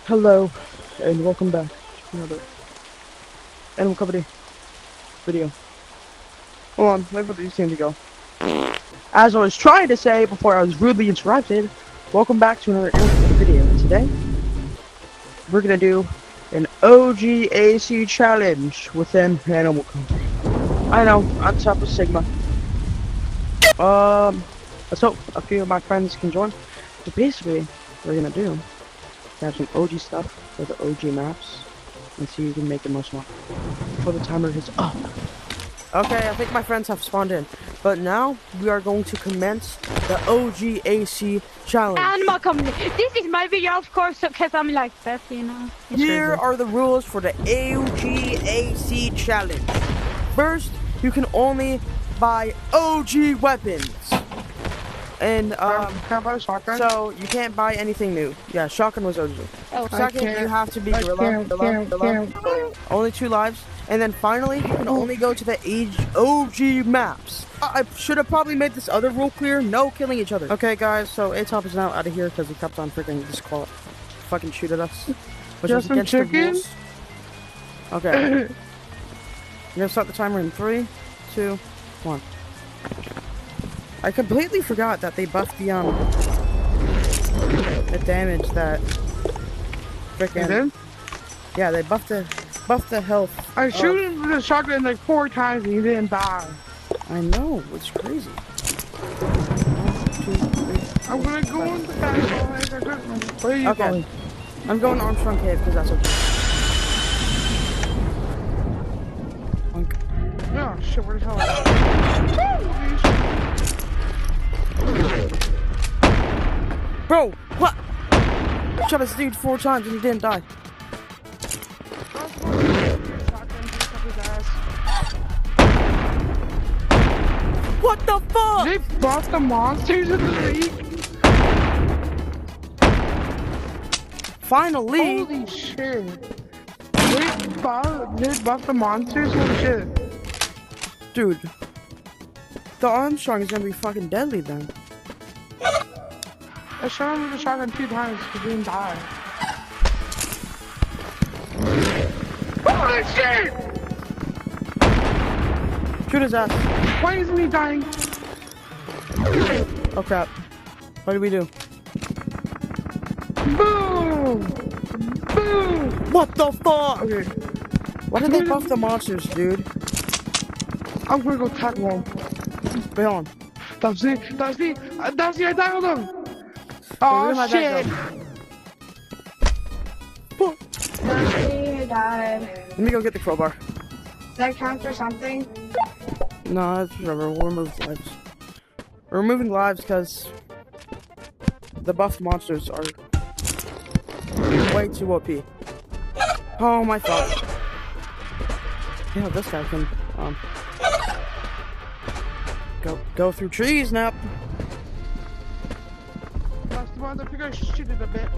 Hello, and welcome back to another Animal Company video. Hold on, wait for these things to go. As I was trying to say before I was rudely interrupted, welcome back to another Animal Company video. And today, we're gonna do an OGAC challenge within Animal Company. I know, on top of Sigma. Let's hope a few of my friends can join. So basically, what we're gonna do have some OG stuff for the OG maps and see who can make the most money before the timer is up. Okay, I think my friends have spawned in, but now we are going to commence the OGAC challenge. Animal Company. This is my video, of course, because I'm like 50, you know. Here are the rules for the OGAC challenge. First, you can only buy OG weapons. And Can I buy a shotgun? so you can't buy anything new. Yeah, shotgun was OG. Oh, Second, you have to be gorilla. Only 2 lives. And then finally, you can only go to the OG maps. I should have probably made this other rule clear. No killing each other. Okay, guys, so A-Top is now out of here because he kept on freaking fucking shoot at us. Which was against the rules. Okay. I'm gonna start the timer in 3, 2, 1. I completely forgot that they buffed the damage that freaking. Yeah, they buffed the health. I shoot him with a shotgun like 4 times and he didn't die. I know, it's crazy. 1, 2, 3. I'm gonna go in the back. Where are you going? I'm going to Armstrong Cave because that's okay. Oh shit, where the hell is Bro, what? Shot this dude 4 times and he didn't die. What the fuck? They buffed the monsters in the league? Finally! Holy shit. They buffed the monsters? Holy shit. Dude. The Armstrong is gonna be fucking deadly then. I shot him with a shotgun 2 times he didn't die. Holy shit! Shoot his ass. Why isn't he dying? Oh crap. What did we do? Boom! Boom! What the fuck? Okay, Why did they buff the monsters, dude? I'm gonna go tag one. Wait, hold on. That's it, I dialed him! where's Oh my shit! Darcy died. Let me go get the crowbar. Does that count for something? No, that's whatever. We'll remove lives. We're removing lives because the buffed monsters are way too OP. Oh my fuck. Yeah, this guy can go through trees now. That's the one that figure I shoot it a bit.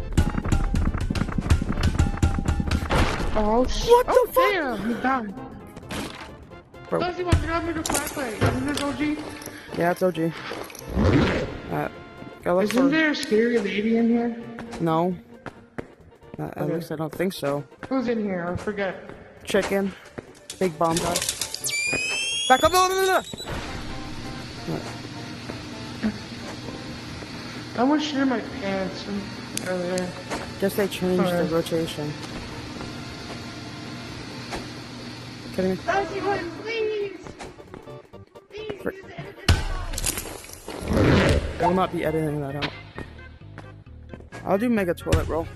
Oh shit. What the fuck? Damn, he died. Bro. Darcy, what grab me the flashlight? Isn't this OG? Yeah, it's OG. Go look Isn't there a scary lady in here? No. At least I don't think so. Who's in here? I forget. Chicken. Big bomb guy. Back up! No. I almost shit in my pants earlier. Guess they changed the Alright. rotation. Kidding me? Darcy, please! I will not be editing that out. I'll do mega toilet roll.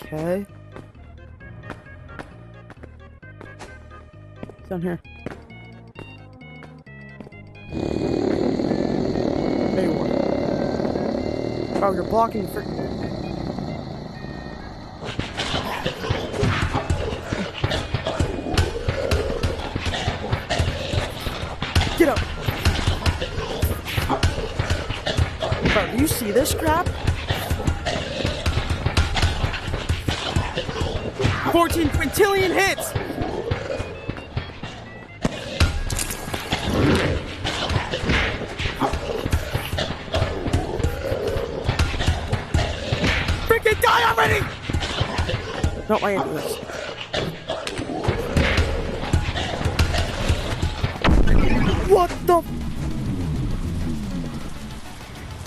Okay. Down here. There you are. Oh, you're blocking the freaking. Get up! Bro, do you see this crap? 14 quintillion hits! freaking die already! No, I ain't doing this. What the?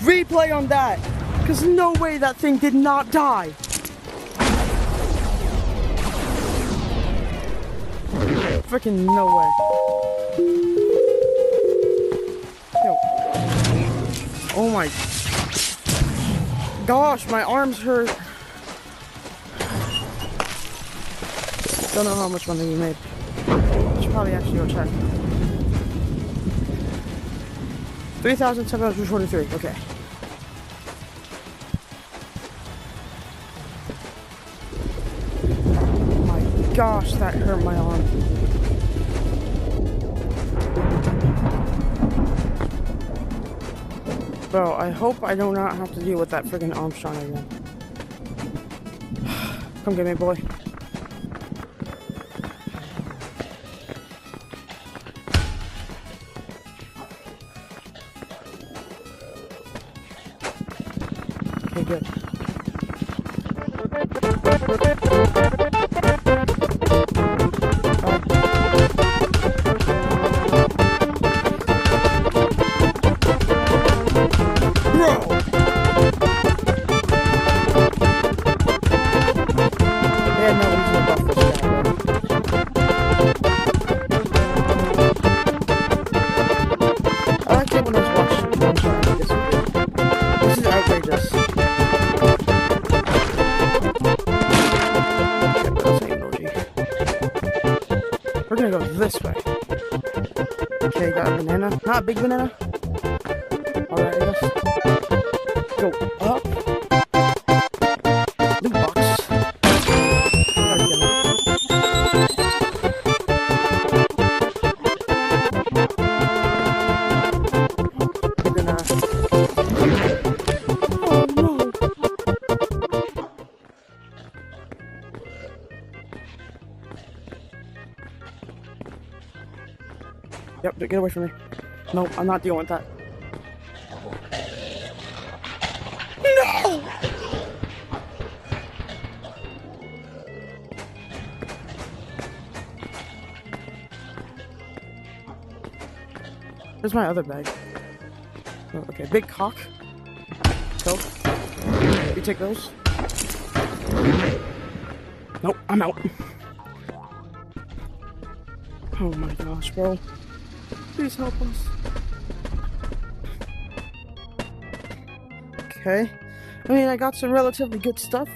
Replay on that. Because no way that thing did not die. Freaking no way. Yo. Oh my gosh, my arms hurt. Don't know how much money we made. I should probably actually go check. 3,743, okay. Oh my gosh, that hurt my arm. Bro, I hope I do not have to deal with that friggin' Armstrong again. Come get me, boy. Okay, good. We're gonna go this way. Okay, got a banana. Not a big banana. Alright, I guess. Go up. Loot box. Oh no. Yep, get away from me. No, I'm not dealing with that. No! Where's my other bag? Oh, okay, big cock. Go. You take those. Nope, I'm out. Oh my gosh, bro. Please help us. Okay. I mean, I got some relatively good stuff.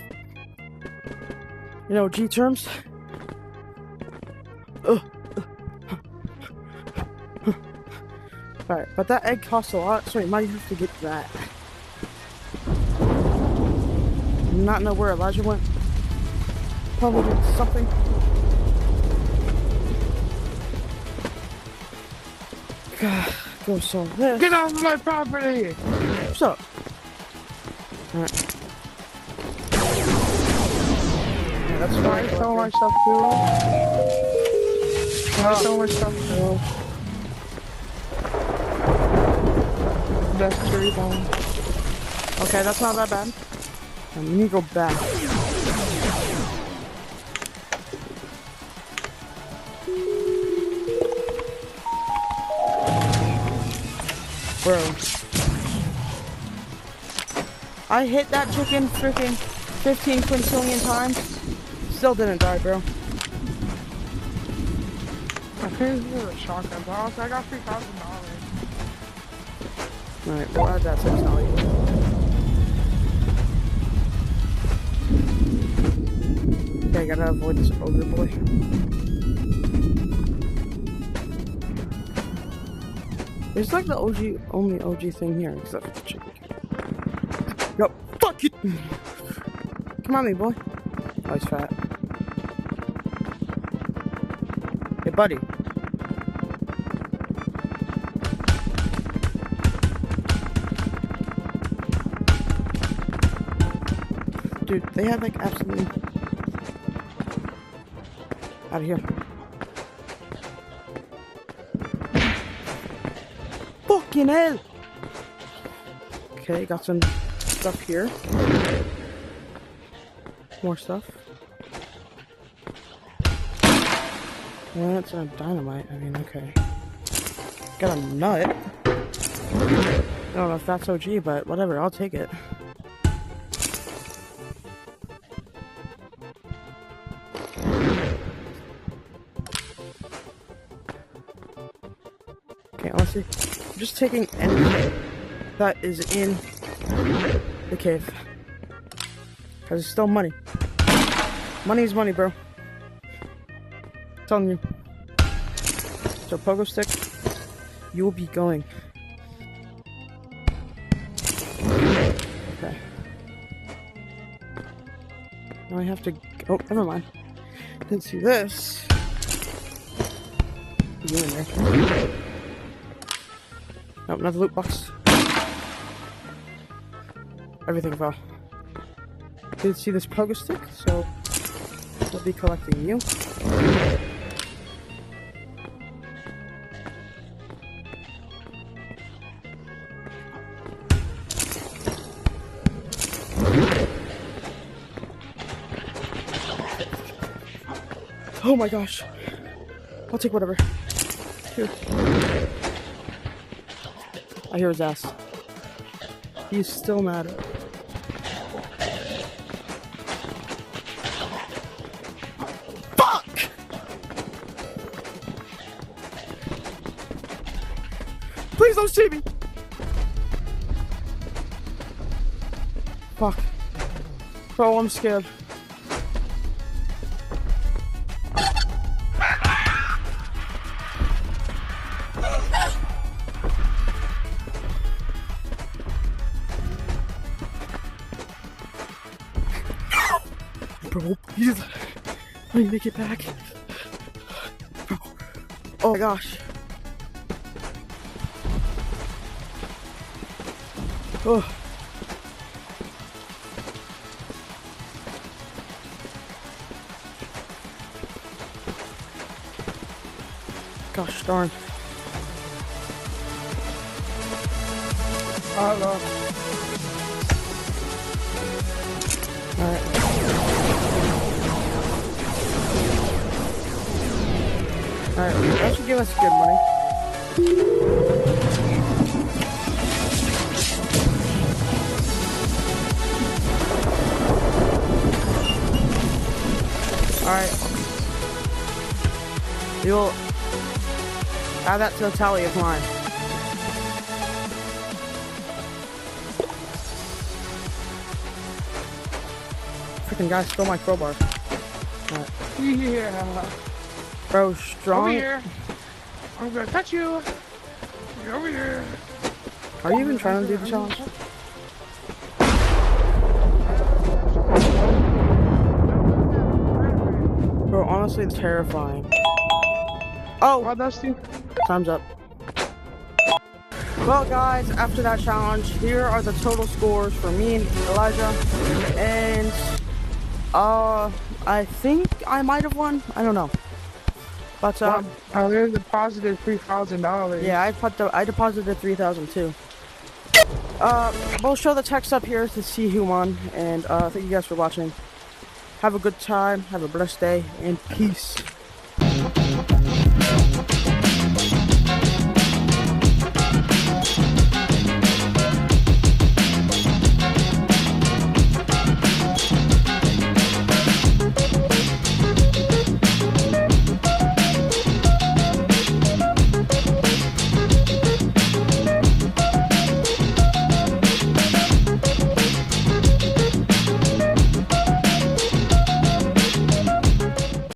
You know, G terms. Alright, but that egg costs a lot, so we might have to get that. Not know where Elijah went. Probably did something. God, go solve this. Get off my property! What's up? Alright. Yeah, that's fine. I stole my stuff too. I stole my stuff too. That's 3 down. Okay, that's not that bad. We need to go back. Bro. I hit that chicken freaking 15 quintillion times. Still didn't die, bro. I think this is a shotgun, but also I got $3,000. Alright, we'll add that to the tally. Okay, I gotta avoid this ogre boy. It's like the only OG thing here, except for the chicken. No, fuck it! Come on, me boy. Oh, he's fat. Hey, buddy. Dude, they have like absolutely... Out of here. Fucking hell! Okay, got some stuff here. more stuff. Yeah, that's a dynamite. I mean, okay. Got a nut. I don't know if that's OG, but whatever, I'll take it. Okay, honestly, I'm just taking anything that is in the cave. Because it's still money. Money is money, bro. I'm telling you. So, pogo stick, you will be going. Okay. Now I have to. Oh, never mind. Didn't see this. You in there? Nope, another loot box. Everything fell. Didn't see this pogo stick, so we'll be collecting you. Oh my gosh. I'll take whatever. Here. I hear his ass. He's still mad. Fuck! Please don't see me! Fuck. Bro, I'm scared. Bro, please let me make it back. Bro. Oh my gosh. Oh. Gosh darn. Alright. Alright, that should give us good money. Alright. You'll add that to the tally of mine. Freaking guy stole my crowbar. Alright. Yeah. Bro, strong. Over here. I'm gonna touch you. Get over here. Are you even trying to do the challenge? Bro, honestly, it's terrifying. Oh! Well, Dusty. Time's up. Well, guys, after that challenge, here are the total scores for me and Elijah. And, I think I might have won. I don't know. But, there's a positive $3,000. yeah, I deposited 3,000 too. We'll show the text up here to see who won. And, thank you guys for watching. Have a good time. Have a blessed day. And peace.